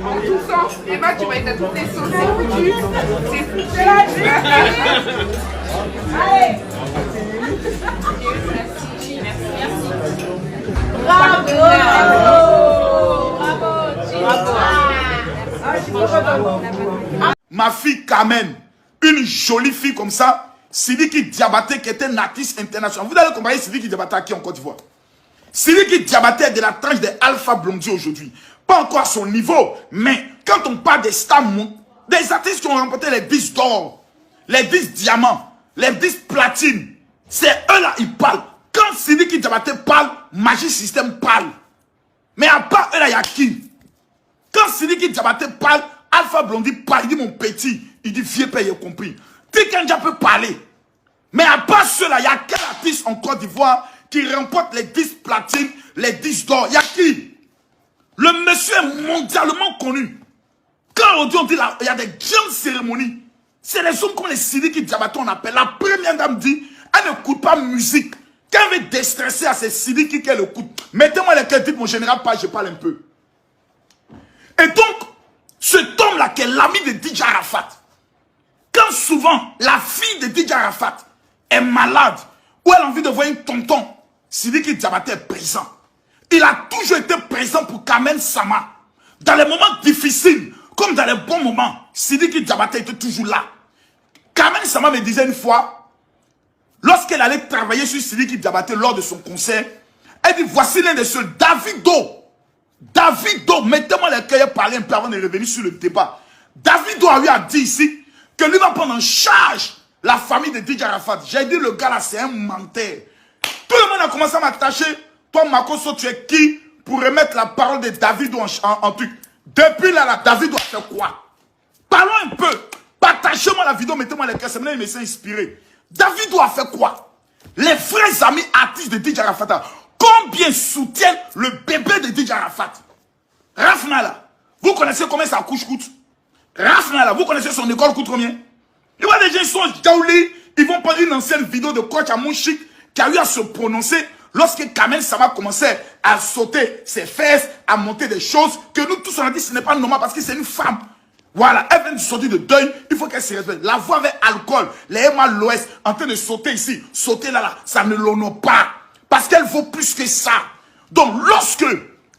En tout sens, Eva, tu vas être à toutes les sauces, c'est foutu. C'est foutu. Allez. Merci. Bravo. Ma fille Carmen, une jolie fille comme ça, Sidiki Diabaté qui était un artiste international. Vous allez comparer Sidiki Diabaté à qui en Côte d'Ivoire? Sidiki Diabaté est de la tranche des Alpha Blondy aujourd'hui. Pas encore à son niveau, mais quand on parle des stars, des artistes qui ont remporté les 10 d'or, les 10 diamants, les 10 platines, c'est eux là, ils parlent. Quand Sidiki Diabaté parle, Magic System parle. Mais à part eux là, il y a qui? Quand Sidiki Diabaté parle, Alpha Blondy parle, il dit mon petit, il dit vieux père, il a compris. Tikenja peut parler. Mais à part ceux-là, il y a quel artiste en Côte d'Ivoire qui remporte les 10 platines, les 10 d'or? Il y a qui? Le monsieur est mondialement connu. Quand on dit là, il y a des grandes cérémonies. C'est les hommes comme les Sidiki Diabaté, on appelle. La première dame dit, elle n'écoute pas musique. Quand elle veut déstresser à ces Sidiki qu'elle écoute, mettez-moi les dites mon général, pas, je parle un peu. Et donc, cet homme-là qui est l'ami de DJ Arafat, quand souvent la fille de DJ Arafat est malade, ou elle a envie de voir un tonton, Sidiki Diabaté est présent. Il a toujours été présent pour Carmen Sama. Dans les moments difficiles, comme dans les bons moments, Sidiki Diabaté était toujours là. Carmen Sama me disait une fois, lorsqu'elle allait travailler sur Sidiki Diabaté lors de son concert, elle dit, voici l'un de ceux, Davido, mettez-moi les cœurs parler un peu avant de revenir sur le débat. Davido a eu à dire ici que lui va prendre en charge la famille de DJ Arafat. J'ai dit, le gars là, c'est un menteur. Tout le monde a commencé à m'attacher. Toi, Makoso, tu es qui pour remettre la parole de Davido en truc? Depuis là, Davido a fait quoi? Parlons un peu. Partagez-moi la vidéo, mettez-moi les cœurs. C'est maintenant, il me s'est inspiré. Davido a fait quoi? Les vrais amis artistes de DJ Arafat, combien soutiennent le bébé de DJ Arafat? Rafna là, vous connaissez combien sa couche coûte? Rafna là, vous connaissez son école coûte combien? Il voit des gens, ils sont jaoulés, ils vont prendre une ancienne vidéo de coach à Mouchik qui a eu à se prononcer lorsque Carmen Sama commençait à sauter ses fesses, à monter des choses que nous tous on a dit ce n'est pas normal parce que c'est une femme. Voilà, elle vient de sortir de deuil, il faut qu'elle se respecte. La voix avec alcool, les Emma l'Ouest en train de sauter ici, sauter là, ça ne l'honore pas. Parce qu'elle vaut plus que ça. Donc lorsque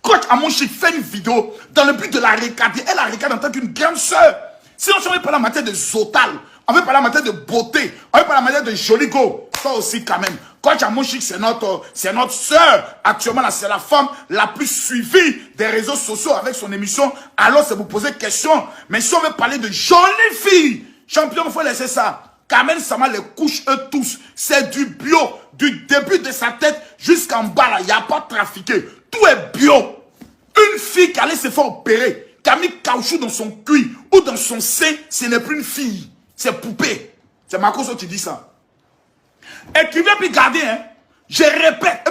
Coach Amonchik fait une vidéo dans le but de la regarder, elle la regarde en tant qu'une grande sœur. Sinon, si on veut parler en matière de Zotal, on veut parler en matière de beauté, on veut parler en matière de Joligo, ça aussi quand même. Coach Amonchik, c'est notre sœur. Actuellement, là, c'est la femme la plus suivie des réseaux sociaux avec son émission. Alors, c'est vous poser question. Mais si on veut parler de jolies filles, champion, il faut laisser ça. Carmen Sama les couche eux tous. C'est du bio. Du début de sa tête jusqu'en bas là. Il n'y a pas trafiqué. Tout est bio. Une fille qui allait se faire opérer, qui a mis caoutchouc dans son cuir ou dans son sein, ce n'est plus une fille. C'est poupée. C'est Makoso qui dit ça. Et qui vient puis garder, hein. Je répète. Et